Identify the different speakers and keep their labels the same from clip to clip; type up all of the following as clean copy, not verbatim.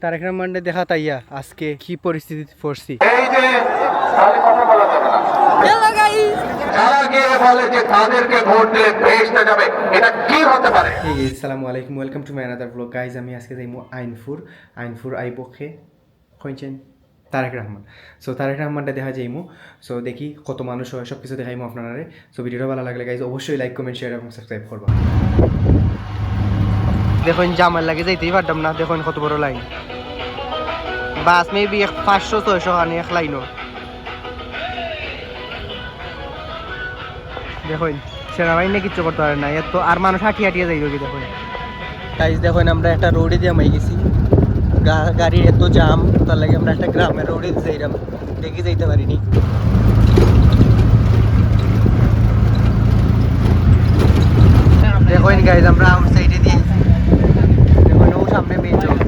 Speaker 1: তারেক রহমানকে দেখা তাইয়া আজকে কি পরিস্থিতি পড়ছি।
Speaker 2: এই যে তাহলে কথা বলা যাবে না। যারা গিয়ে বলে যে তাদেরকে ভোট দিলে বেহেশতে যাবে, এটা কি হতে পারে?
Speaker 1: hey guys, আসসালামু আলাইকুম, welcome to my another blog. Guys আমি আজকে যাইমু আইনপুর আইবকে কইছেন তারেক রহমান। সো তারেক রহমানটা দেখা যাইমু। সো দেখি কত মানুষ হয়, সব কিছু দেখাইমু আপনারা। সো ভিডিওটা ভালো লাগলে গাইজ অবশ্যই লাইক কমেন্ট শেয়ার এবং সাবস্ক্রাইব করবা। দেখুন জামাল লাগে যাইতেই পারতাম না, দেখুন কত বড় লাইন। বাস মেবি 500-600 খানি এক লাইনও। দেখুন সেনাবাহিনী কিচ্ছু করতে পারে না, এত আর মানুষ হাঁটিয়ে হাঁটিয়ে যাই দেখি। দেখুন গাইজ দেখুন আমরা একটা রোডে দিয়ে মাই গেছি, গাড়ির এত জাম, তার লাগে আমরা একটা গ্রামের রোডে যাইলাম, দেখি যাইতে পারিনি। দেখুন গাইজ আমরা আউটসাইডে দিয়ে দেখুন ও সামনে মেন রোড,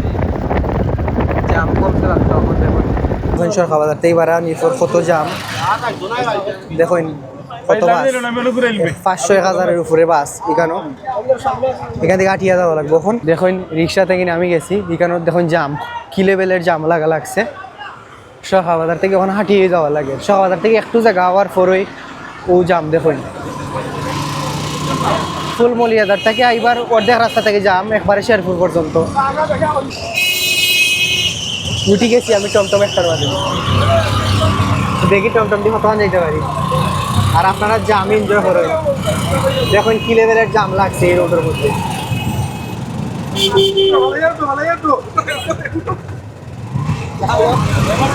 Speaker 1: জাম কমতে লাগতো এখন। দেখুন খাওয়া বাজারতেই বাড়া নিফর কত জাম। দেখুন কত বাস, 500-1000-এর উপরে বাস এখান থেকে হাঁটিয়ে যাওয়া লাগবে। এখন দেখুন রিক্সা থেকে আমি গেছি, এখানে দেখুন জাম, কি লেভেলের জাম লাগছে। সখা বাজার থেকে ওখানে হাঁটিয়ে যাওয়া লাগে, সখা বাজার থেকে একটু জায়গা হওয়ার পরই ও জাম। দেখুন ফুলমলিয়াদার থেকে আইবার অর্ধেক রাস্তা থেকে জাম একবারে শেরপুর পর্যন্ত। উঠি গেছি আমি টমটম একটার বাজে, দেখি টমটম দিয়ে কতক্ষণ যাইতে পারি। আর আপনারা জাম এনজয় করেন, দেখুন কি লেভেলের জাম লাগছে এই রোডের মধ্যে।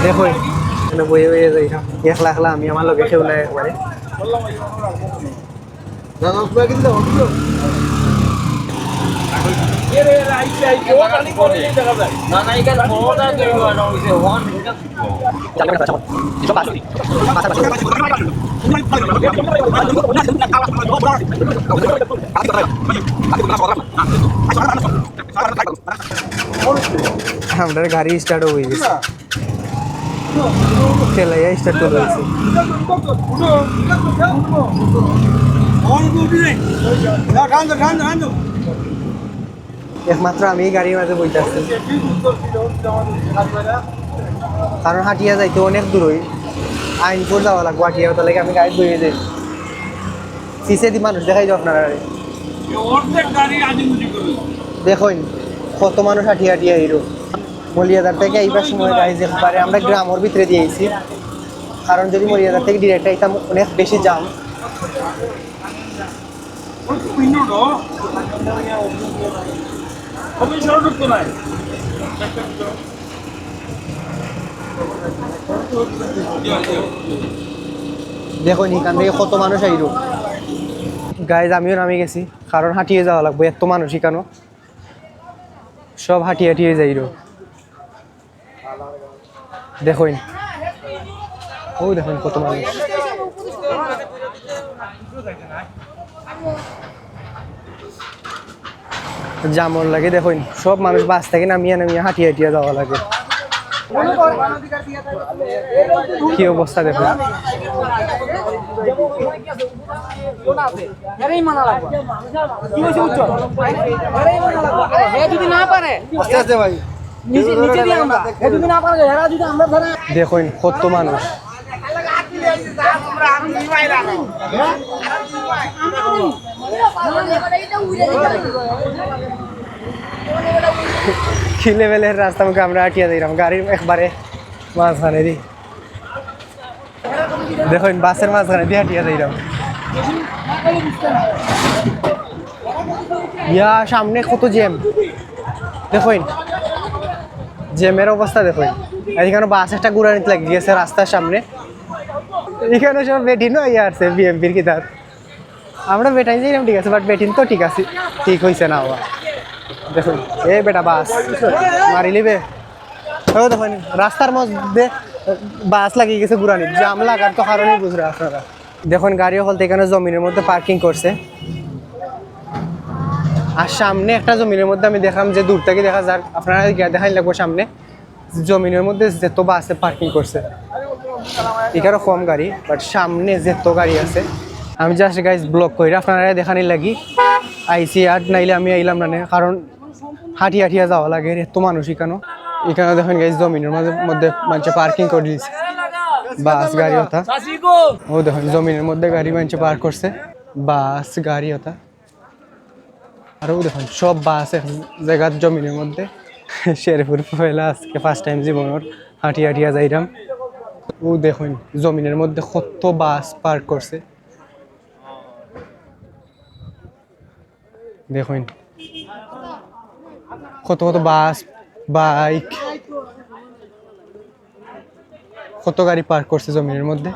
Speaker 1: দেখুন বয়ে বয়ে যাই একলা একলা, আমি আমার লগে খেউ নাই একবারে। আপনার গাড়ি স্টার্ট হয়ে গেছে, খেলাইয়া স্টার্ট করে দিয়েছে। একমাত্র আমি গাড়ির মাঝে বইতে আসছি, কারণ হাঁটিয়া যাইতে অনেক দূরই, আইনপুর যাওয়া লাগবো হাঁটিয়া, তাহলে আমি গাড়ি বইয়ে যাই। পিছিয়ে দি মানুষ দেখাই যাও আপনারা, দেখুন কত মানুষ হাঁটিয়ে হাঁটিয়ে হিরো। মলিয়াদার থেকে এইবার সময় গাইজ একবারে আমরা গ্রামের ভিতরে দিয়েছি, কারণ যদি মলিয়াদার থেকে ডিরেক্ট আইতাম অনেক বেশি জাম। দেখুন এখান থেকে কত মানুষ আইরো গাইজ। আমিও নামে গেছি, কারণ হাঁটিয়ে যাওয়া লাগবে, এত মানুষ এখানো সব হাঁটিয়ে হাঁটিয়ে যাইরো। দেখুন ও দেখুন কত মানুষ জামর লাগে। দেখুন সব মানুষ বাস থেকে নামিয়ে নামিয়ে হাঁটিয়ে হাঁটিয়ে যাওয়া লাগে। কি অবস্থা দেখুন। দেখুন কত মানুষ, কি লেভেলের রাস্তা মুখে আমরা হাঁটিয়ে দিলাম, গাড়ির একবারে মাঝখানে দি। দেখুন বাসের মাঝখানে দিয়ে হাঁটিয়ে দিলাম। ইয়া সামনে কত জ্যাম, দেখুন জ্যামের অবস্থা দেখুন। এখানে বাস একটা ঘুরা নিতে লাগে গেছে রাস্তার সামনে, এখানে সব বেটিন ইয়ে আসছে বিএমপির কিতাব। আমরা বেটাই যাইলাম ঠিক আছে, বাট বেটিন তো ঠিক আছে, ঠিক হয়েছে না হওয়া। দেখুন এ বেটা বাস মারি লিবে। দেখুন রাস্তার মধ্যে বাস লাগিয়ে গেছে ঘুরানি, জাম লাগার তো কারণেই বুঝবে আপনারা। দেখুন গাড়িও হলতে এখানে জমিনের মধ্যে পার্কিং করছে, আর সামনে একটা জমিনের মধ্যে আমি দেখলাম যে দূর থেকে দেখা যায়, আপনারা দেখাই লাগবো সামনে জমিনের মধ্যে যেত বাসে পার্কিং করছে। এখানে কম গাড়ি, বাট সামনে যেত গাড়ি আছে। আমি জাস্ট গাইজ ব্লক করি আপনারা দেখানি লাগি, আইসি আর নাইলে আমি আইলাম না নে, কারণ হাঁটিয়া হাঁটিয়া যাওয়া লাগে এত মানুষ এখানে। এখানে দেখেন গাইজ জমিনের মধ্যে মানুষে পার্কিং করে দিয়েছে বাস গাড়ি হতা। ও দেখেন জমিনের মধ্যে গাড়ি মানুষে পার্ক করছে, বাস গাড়ি হতা। আর ও দেখুন সব বাস এখন জায়গার জমিনের মধ্যে। শেরপুর পয়লা আজকে ফার্স্ট টাইম জীবনের হাঁটিয়া হাঁটিয়া যাইলাম। ও দেখুন জমিনের মধ্যে কত বাস পার্ক করছে, দেখুন কত কত বাস বাইক কত গাড়ি পার্ক করছে জমিনের মধ্যে।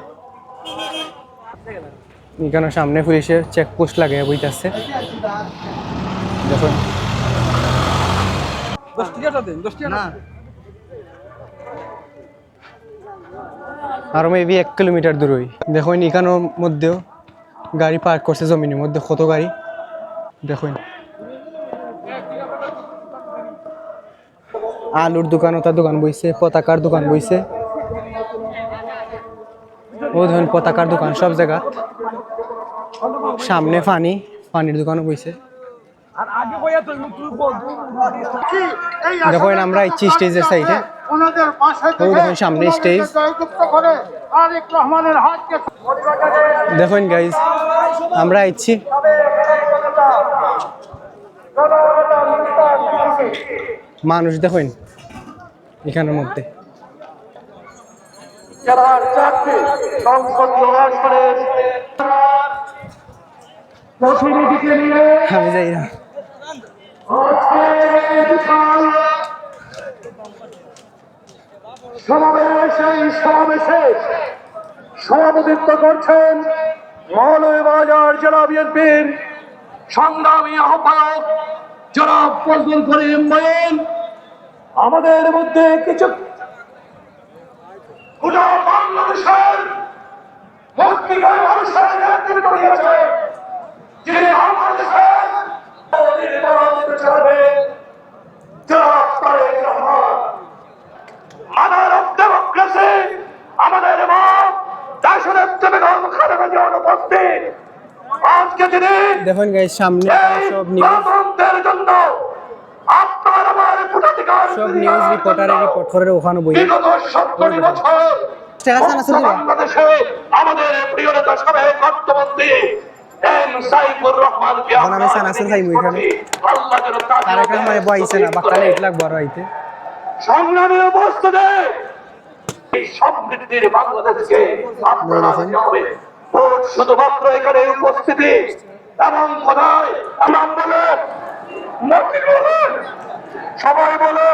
Speaker 1: এখানে সামনে পুলিশের চেকপোস্ট লাগিয়ে বইতেছে দেখুন। আরো মেবি 1 কিলোমিটার দূরই দেখুন এখানের মধ্যেও গাড়ি পার্ক করছে জমিনের মধ্যে কত গাড়ি দেখুন। আলুর দোকান ওটা দোকান বইছে, পতাকার দোকান বইছে, ও ধরুন পতাকার দোকান সব জায়গা। সামনে পানির দোকানও বইছে। দেখুন আমরা ইচ্ছি স্টেজের সাইডে, দেখুন সামনে স্টেজ। দেখুন গাইজ আমরা ইচ্ছি মানুষ দেখুন এখানের মধ্যে। আমি যাই না।
Speaker 2: সভাপতিত্ব করছেন মৌলভীবাজার জেলা বিএনপির সংগ্রামী আহ্বায়ক জনাব ফজলুল করিম মঈন। আমাদের মধ্যে কিছু গোটা বাংলাদেশের মুক্তিকামী মানুষের নেতৃত্ব দিয়েছে, যিনি বাংলাদেশের পরাজিত চালাবেন জনাব Tarique Rahman. Mother of democracy আমাদের মা দেশনেত্রী বেগম খালেদা জিয়া উপস্থিত। আজকে তিনি
Speaker 1: দেখুন গাইজ সামনে সব
Speaker 2: গণতন্ত্রের জন্য আপনার আমার ভোটাধিকার
Speaker 1: সব নিউজ রিপোর্টারে রিপোর্ট করে ওখানে বই
Speaker 2: বিগত 70 বছর বাংলাদেশে আমাদের প্রিয় নেতা সাবেক অর্থমন্ত্রী এম সাইফুর রহমানকে
Speaker 1: এখন আমি সানাসুর খাইমু এখানে।
Speaker 2: আল্লাহ যেন
Speaker 1: তার একটা মানে বইছে না বাকালে 1 লাখ বড় হইতে
Speaker 2: সংগ্রামী উপস্থিতি এই সমৃদ্ধির বাংলাদেশকে আপনারা দিতে হবে। ভোট শুধুমাত্র এখানে উপস্থিতি এবং কোথায় আমরা বলে মন্ত্রী বলে সবাই বলে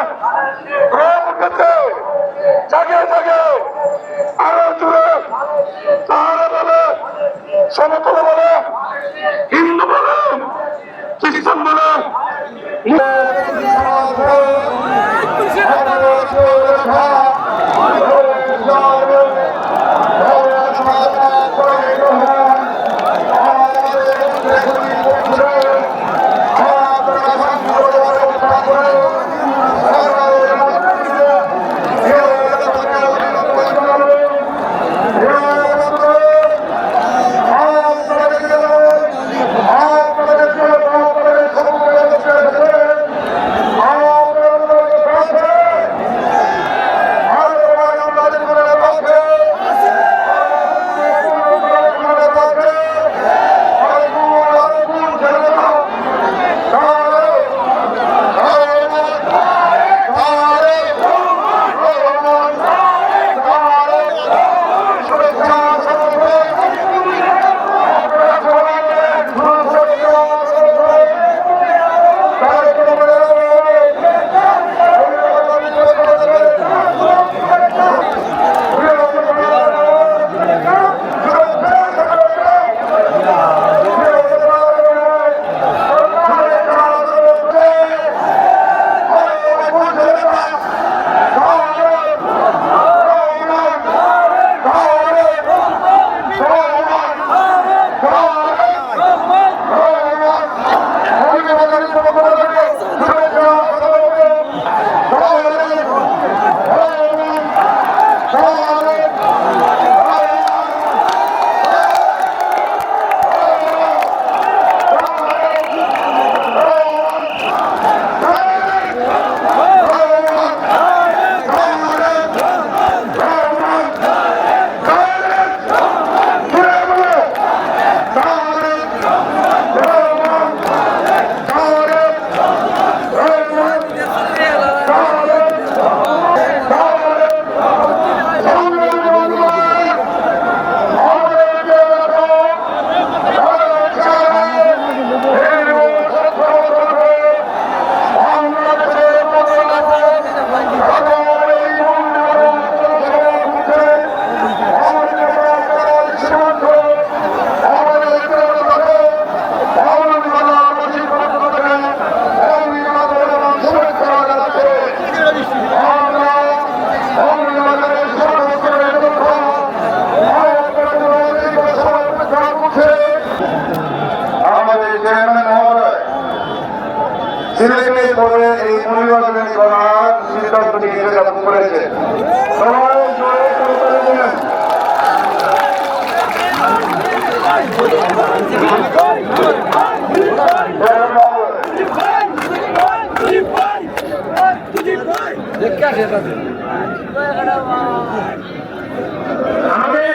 Speaker 2: জাগে জাগে আরো জুড়ে তারা বলে সমতল বলে হিন্দু বলে খ্রিস্টান বলে সিলেটের পরে এই পরিবারের করার সিদ্ধান্তটি গ্রহণ করেছে। সবাই জোরে করতালি দিন। আমাদের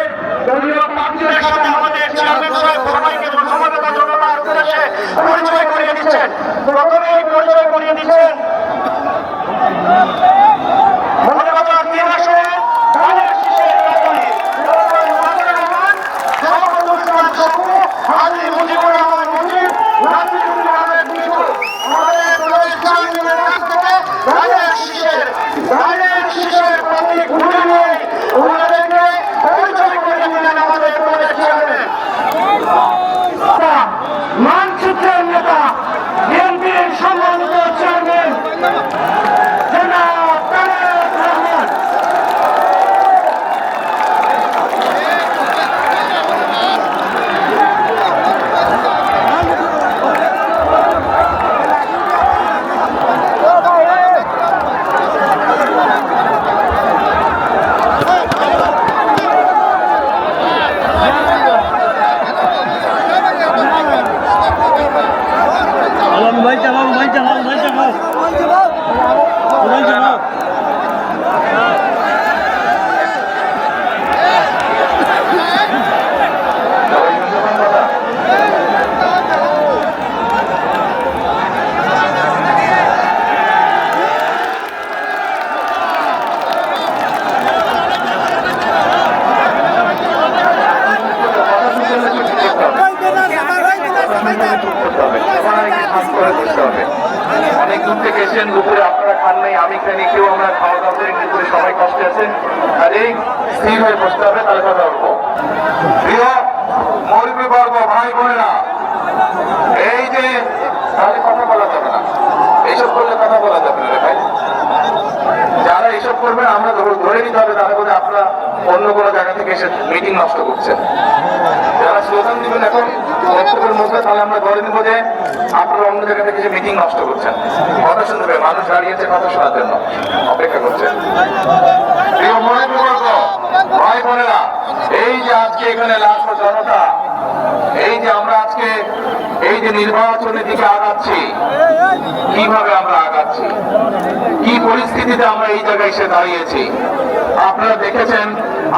Speaker 2: দলীয় প্রার্থীদের সাথে আমাদের চেয়ারম্যান সাহেব সবাইকে সমবেত জনতার উদ্দেশ্যে পরিচয় করিয়ে দিচ্ছেন। প্রথমেই পরিচয় করিয়ে দিচ্ছেন মৌলবাজার 3 আসনে ধানের শীষের প্রার্থী মাহমুদুর রহমান, শাহাবুল ইসলাম চকু, হাজী মুজিবুর রহমান মুজিব, নাসিরুল আহমেদ মিঠু। আমাদের দলের চেয়ারম্যানের কাছ থেকে ধানের শীষের প্রতীক ঘুরে নিয়ে ওনাদেরকে পরিচয় করিয়ে দিলেন আমাদের দলের চেয়ারম্যান। মানচিত্রের নেতা বিএনপির সম্মানিত চেয়ারম্যান জনাব তারেক রহমান।
Speaker 3: भाई चलाओ भाई चलाओ भाई चलाओ भाई चलाओ
Speaker 2: অনেক দূর থেকে এসেছেন, দুপুরে আপনারা খান নাই, আমি খাইনি, কেউ আমরা খাওয়া দাওয়া করে দুপুরে সবাই কষ্টে আছেন। আর এই স্থির হয়ে বসতে হবে, তাহলে কথা বলবো। প্রিয় মৌলবী বর্গ, ভাই বোনেরা, এই যে তাহলে কথা বলা যাবে না, এইসব করলে কথা বলা যাবে না ভাই। যারা এইসব করবেন আমরা ধরে নিতে হবে তারা বলে আপনারা অন্য কোনো জায়গা থেকে এসে মিটিং নষ্ট করছেন। যারা স্লোগান দিবেন এখন বক্তব্যের মধ্যে, তাহলে আমরা ধরে নিব যে আপনারা অন্য জায়গা থেকে এসে মিটিং নষ্ট করছেন। কথা শুনতে হবে, মানুষ দাঁড়িয়েছে কথা শোনার জন্য অপেক্ষা করছেন। প্রিয় মৌলবী বর্গ, ভাই বোনেরা, এই যে আজকে এখানে লাখ জনতা, এই যে আমরা আজকে এই যে নির্বাচনের দিকে আগাচ্ছি, কিভাবে আমরা আগাচ্ছি, কি পরিস্থিতিতে আমরা এই জায়গায় এসে দাঁড়িয়েছি আপনারা দেখেছেন,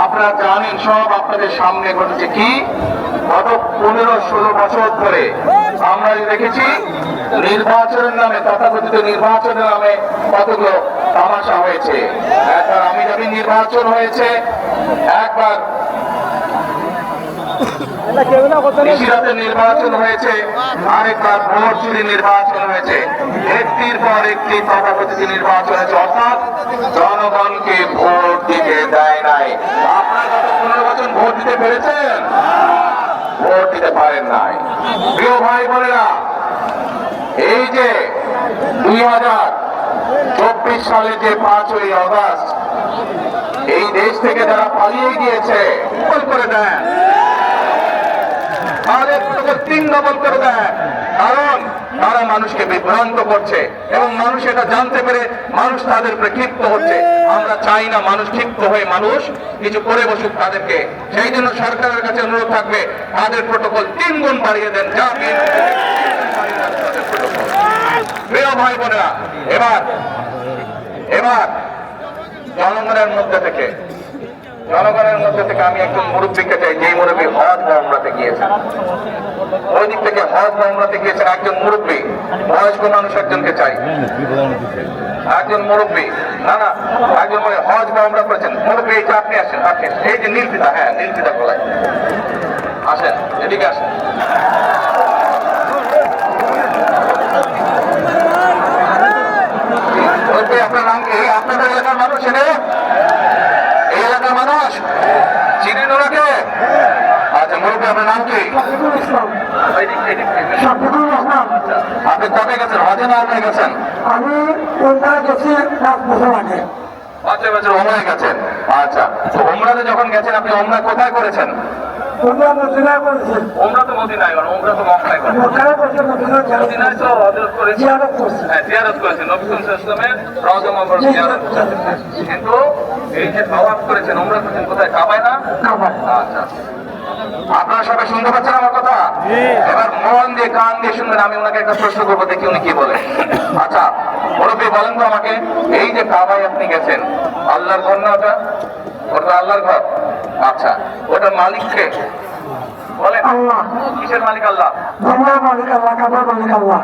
Speaker 2: আপনারা জানেন, সব আপনাদের সামনে ঘটেছে। কি গত 15-16 বছর ধরে আমরা দেখেছি নির্বাচনের নামে, তথাকথিত নির্বাচনের নামে কতগুলো তামাশা হয়েছে। একবার আমি যাবি নির্বাচন হয়েছে, একবার নিশিরাতে নির্বাচন হয়েছে, আরেকবার ভোট চুরি নির্বাচন হয়েছে। একটির পর একটি তথাকথিত নির্বাচন হয়েছে, অর্থাৎ জনগণকে ভোট দিতে দেয় নাই। আপনারা গত 15 বছর ভোট দিতে পেরেছেন? ভোট দিতে পারেন নাই। প্রিয় ভাই বোনেরা, এই যে 2024 সালে যে 5ই আগস্ট এই দেশ থেকে যারা পালিয়ে গিয়েছে, করে দেন, তাদের প্রটোকল 3 ডবল করে দেয়। কারণ তারা মানুষকে বিভ্রান্ত করছে এবং মানুষ এটা জানতে পেরে মানুষ তাদের উপরে ক্ষিপ্ত হচ্ছে। আমরা চাই না মানুষ ক্ষিপ্ত হয়ে মানুষ কিছু করে বসুক তাদেরকে। সেই জন্য সরকারের কাছে অনুরোধ থাকবে, তাদের প্রটোকল 3 গুণ বাড়িয়ে দেন। যা প্রিয় ভাই বোনেরা, এবার জনগণের মধ্যে থেকে আমি একজন মুরব্বীকে চাই, যে মুরব্বী হজ বা উমরাতে গিয়েছেন, ওই দিক থেকে হজ বা উমরাতে গিয়েছেন একজন মুরব্বী, বয়স্ক মানুষ একজনকে চাই, একজন মুরব্বী, না একজন হজ বা উমরা করেছেন মুরব্বী। এই যে আপনি আসেন, এই যে নীলপিতা, হ্যাঁ নীলপিতা গলায় আসেন, এদিকে আসেন। আপনার নাম কি? আপনাদের এলাকার মানুষ এনে, এই এলাকার মানুষ চিনেন ওনাকে? আচ্ছা মুরব্বী, আপনার নাম কি? আপনি কবে গেছেন হজে, না উমরায় গেছেন?
Speaker 4: আমি উমরায় গেছি 5 বছর আগে।
Speaker 2: 5 বছর উমরায় গেছেন। আচ্ছা, তো উমরাতে যখন গেছেন আপনি উমরা কোথায় করেছেন?
Speaker 4: তোমরা মদিনায় করেছেন
Speaker 2: ওমরা তো মদিনায় করেন, ওমরা তো মক্কায় করেন।
Speaker 4: মক্কায় করছে মদিনায়
Speaker 2: মদিনায় তো হজরত করেছেন,
Speaker 4: জিয়ারত করছে
Speaker 2: হ্যাঁ জিয়ারত করেছেন, নবী সাল্লাল্লাহু আলাইহি ওয়াসাল্লামের রওজা মুবারক জিয়ারত করেছেন। কিন্তু এই যে তাওয়াফ করেছেন, ওমরা করেছেন কোথায়? কাবায় না?
Speaker 4: কাবায়।
Speaker 2: আচ্ছা, আপনারা সবাই শুনতে পাচ্ছেন আমার কথা? এবার মন দিয়ে কান দিয়ে শুনবেন। আমি ওনাকে একটা প্রশ্ন করবো, দেখি উনি কি বলে। আচ্ছা মুরব্বী বলেন তো আমাকে, এই যে কাবায় আপনি গেছেন, আল্লাহর ঘর না ওটা? ওটা আল্লাহর ঘর। আচ্ছা, ওটার মালিককে বলেন।
Speaker 4: আল্লাহ।
Speaker 2: কিসের মালিক? আল্লাহ।
Speaker 4: তোমরা মালিক আল্লাহ, কাবার মালিক আল্লাহ,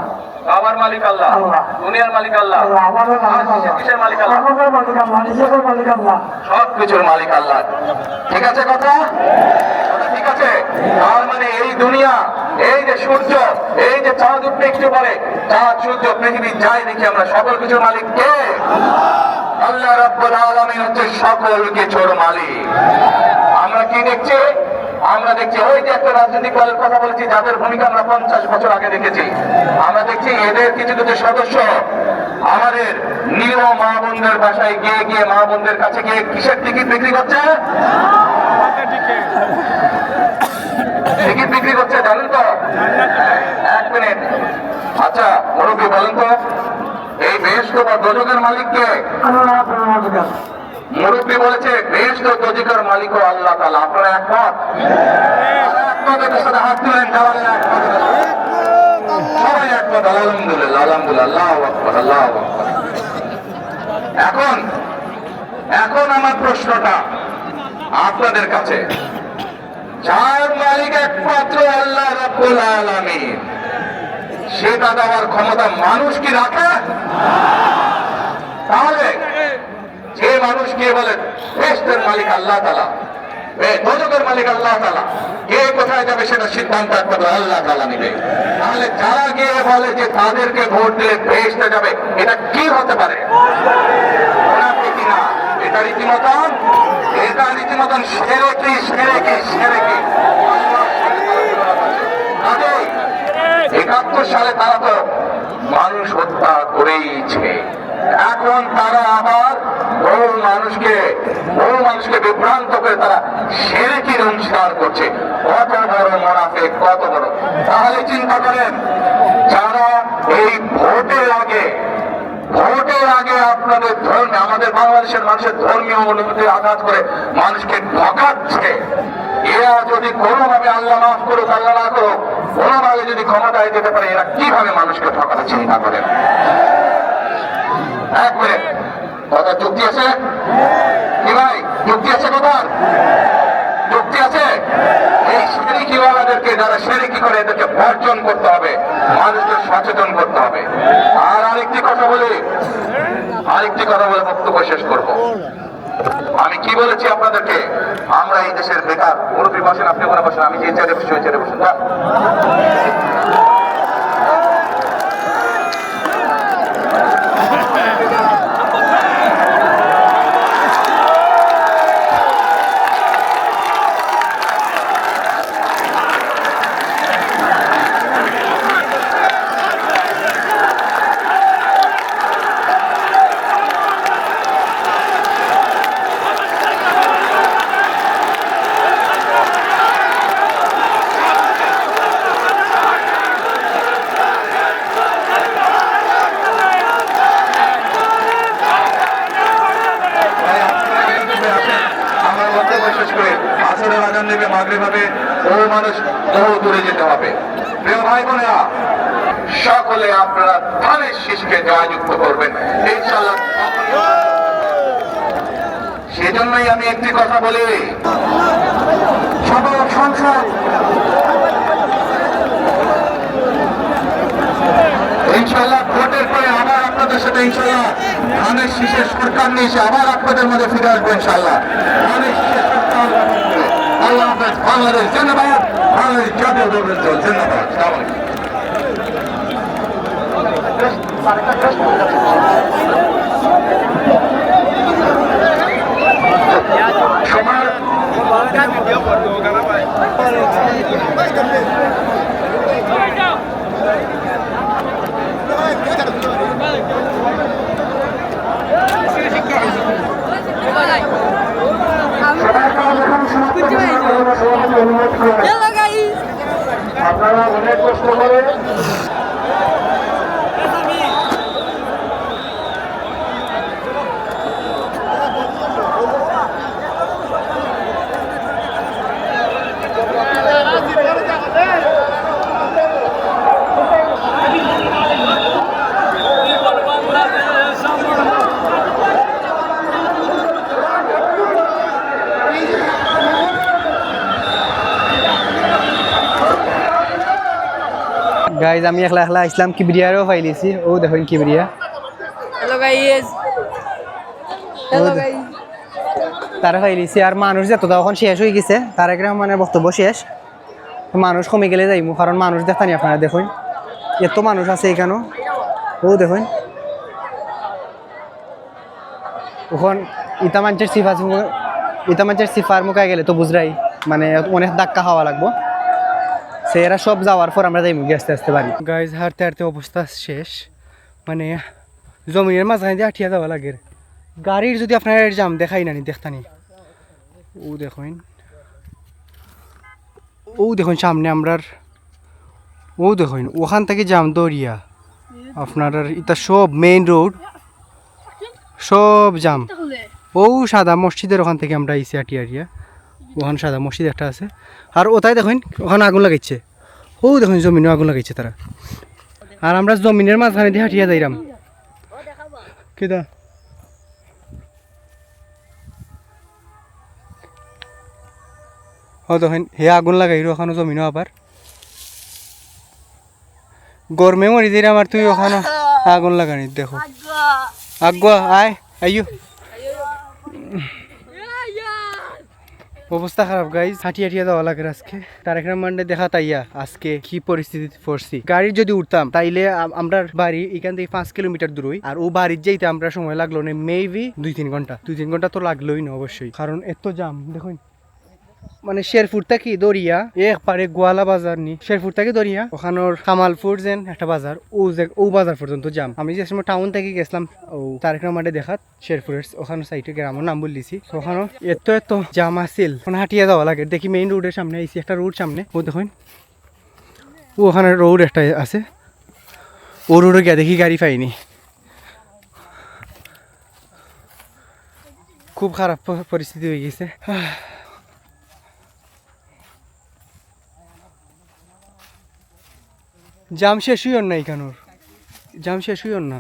Speaker 2: কাবার মালিক আল্লাহ,
Speaker 4: আল্লাহ।
Speaker 2: দুনিয়ার মালিক আল্লাহ,
Speaker 4: আল্লাহ আমাদের মালিক
Speaker 2: আর
Speaker 4: আল্লাহ,
Speaker 2: কিসের মালিক? আল্লাহ।
Speaker 4: আমাদের মালিক আল্লাহ, নিজেদের মালিক আল্লাহ।
Speaker 2: সব কিছুর মালিক আল্লাহ। ঠিক আছে কথা? কথা ঠিক আছে? তার মানে এই দুনিয়া, এই যে সূর্য, এই যে চাঁদ উঠতে একটু পরে, চাঁদ সূর্য পৃথিবী যাই দেখি আমরা, সকল কিছুর মালিক কে? আল্লাহ রাব্বুল আলামিন হচ্ছে সকল কিছুর মালিক। আমরা কি দেখছি? আমরা দেখছি ওই যে একটা রাজনৈতিক দলের কথা বলেছি, যাদের ভূমিকা আমরা 50 বছর আগে দেখেছি। আমরা দেখছি এদের কিছু কিছু সদস্য আমাদের নিরীহ মা বোনদের বাসায় গিয়ে গিয়ে, মা বোনদের কাছে গিয়ে কিসের টিকিট বিক্রি করছে? টিকিট বিক্রি করছে, জানেন তো? এক মিনিট। আচ্ছা মুরব্বী বলেন তো, এই বেহেশত বা দোজখের মালিক কে?
Speaker 4: আল্লাহ আপনার মালিক আল্লাহ।
Speaker 2: মুরব্বী বলেছে বেহেশত ও দোজখের মালিক ও আল্লাহ তাআলা। আপনারা একমত? একমতের সাথে হাত তুলেন, তাহলে একমত। সবাই একমত। আলহামদুলিল্লাহ, আলহামদুলিল্লাহ, আল্লাহু আকবার, আল্লাহু আকবার। এখন আমার প্রশ্নটা আপনাদের কাছে, যার মালিক একমাত্র আল্লাহ রাব্বুল আলামিন, সেটা দেওয়ার ক্ষমতা মানুষ কি রাখে? তাহলে যে মানুষ কে বলে বেহেশতের মালিক আল্লাহ তাআলা, দোজখের মালিক আল্লাহ তাআলা, কে কোথায় যাবে সেটা সিদ্ধান্ত একমাত্র আল্লাহ তাআলা নেবে। তাহলে যারা গিয়ে বলে যে তাদেরকে ভোট দিলে বেহেশতে যাবে, এটা কি হতে পারে? মুনাফিকি না, এটা রীতিমতন শিরকি, শিরকি, শিরকি। 71 সালে তারা তো মানুষ হত্যা করেইছে। এখন তারা আবার বহু মানুষকে বিভ্রান্ত করে তারা শিরকির অংশীদার করছে। কত বড় মুনাফিক, কত বড়! তাহলে চিন্তা করেন, যারা এই ভোটের আগে আপনাদের ধর্মে, আমাদের বাংলাদেশের মানুষের ধর্মীয় অনুভূতি আঘাত করে মানুষকে ঠকাচ্ছে, এরা যদি কোনোভাবে, আল্লাহ মাফ করুক, আল্লাহ না করুক, কোনোভাবে যদি ক্ষমতায় যেতে পারে, এরা কিভাবে মানুষকে ঠকাতে চিন্তা করেন? এক মিনিট, কথা যুক্তি আছে কি ভাই? যুক্তি আছে কথার? যুক্তি আছে? এই শিরকিওয়ালাদেরকে, যারা শিরকি করে, এদেরকে বর্জন করতে হবে, মানুষকে সচেতন করতে হবে। আর আরেকটি কথা বলে বক্তব্য শেষ করব। আমি কি বলেছি আপনাদেরকে? আমরা এই দেশের বেকার। মুরব্বী বসেন, আপনি ওখানে বসেন, আমি যে চেয়ারে বসে ওই চেয়ারে বসেন। বহু মানুষ বহু দূরে যেতে হবে। প্রিয় ভাই বোনেরা, সকলে আপনারা ধানের শীষকে জয়যুক্ত করবেন ইনশাআল্লাহ। সেজন্যই আমি একটি কথা বলি,
Speaker 4: সদর সংসদ
Speaker 2: ইনশাআল্লাহ ভোটের পরে আবার আপনাদের সাথে ইনশাআল্লাহ ধানের শীষের সরকার নিয়ে এসে আবার আপনাদের মধ্যে ফিরে আসবো ইনশাআল্লাহ। ধানের শীষের সরকার। আল্লাহ হাফেজ। বাংলাদেশ জিন্দাবাদ, বাংলাদেশ জাতীয় দল জিন্দাবাদ।
Speaker 4: সবাই কাজ এখন সমাপ্ত করে অনুরোধ করে
Speaker 1: গাইজ আমি একলা একলা ইসলাম কিবরিয়ারও ফাইলিছি ও দেখুন Kibria
Speaker 5: hello guys hello guys
Speaker 1: তারা ফাইলিছি আর মানুষ যত তখন শেষ হয়ে গেছে তার একটা মানে বক্তব্য শেষ মানুষ কমে গেলে যাইমু কারণ মানুষ দেখানি আপনারা দেখুন এত মানুষ আছে এখানেও ও দেখুন ওখান ইতা মানুষের সিফার মুখায় গেলে তো বুঝরাই মানে অনেক ধাক্কা খাওয়া লাগবো সেরা সব যাওয়ার পর আমরা যাইমু আস্তে আস্তে পারি গাইজ হাঁটতে হাঁটতে অবস্থা শেষ মানে জমিনের মাঝখানে দিয়ে হাঁটিয়া যাওয়া লাগে গাড়ির যদি আপনার জাম দেখাই নানি দেখতানি ও দেখুন সামনে আমরার ও দেখুন ওখান থেকে জাম দৌড়িয়া আপনার এটা সব মেইন রোড সব জাম ও সাদা মসজিদের ওখান থেকে আমরা আইসি হাঁটিয়া ওখানে সাদা মসজিদ একটা আছে আর ওটাই দেখুন ওখানে আগুন লাগাইছে ও দেখুন জমিনে আগুন লাগাইছে তারা আর আমরা জমিনের মাঝখানে দিয়ে হাঁটিয়া যাইরাম কেদা ও দেখুন হে আগুন লাগাইল ওখানে জমিনও আবার গরমে মরি যাই আমার তুই ওখানে আগুন লাগানি দেখো আগুয়া আয় আইয়ো অবস্থা খারাপ গাইজ হাঁটিয়া যাওয়া লাগে আজকে তার একটা মান্ডে দেখা তাইয়া আজকে কি পরিস্থিতি পড়ছি গাড়ির যদি উঠতাম তাইলে আমরা বাড়ি এখান থেকে 5 কিলোমিটার দূরই আর ও বাড়ির যাইতে আমরা সময় লাগলো না মেবি 2-3 ঘন্টা তো লাগলোই না অবশ্যই কারণ এত জাম দেখুন মানে শেরপুর থেকে দরিয়া একবারে গোয়ালা বাজার নি শেরপুর থেকে দরিয়া ওখানোর কামালপুর যেন একটা বাজার ও বাজার পর্যন্ত যাম আমি যে সময় টাউন থেকে গেছিলাম ও তারেক রহমানের দেখাত শেরপুরের ওখানে সাইটে গ্রামের নাম বললিছি ওখানে এত জাম আছিল ওখানে হাঁটিয়া যাওয়া লাগে দেখি মেইন রোডের সামনে আইসি একটা রোড সামনে ও দেখুন ওখানে রোড একটা আছে ও রোডে গিয়ে দেখি গাড়ি পাইনি খুব খারাপ পরিস্থিতি হয়ে গেছে জাম শেষ হইও না এখানোর জাম শেষ হইও না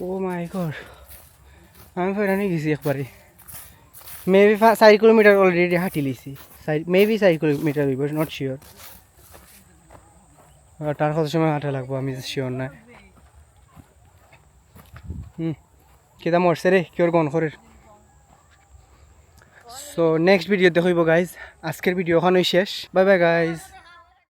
Speaker 1: ও মাই গড আমি ফেরানি গেছি একবারে মেবি 4 কিলোমিটার অলরেডি হাঁটি লিছি মেবি 4 কিলোমিটার হইব নট শিওর তার কত সময় হাঁটা লাগবো আমি শিওর না কেটা মরছে রে কিওর গন করে সো নেক্সট ভিডিও দেখাইব গাইজ আজকের ভিডিও ওখানেই শেষ বাই বাই গাইজ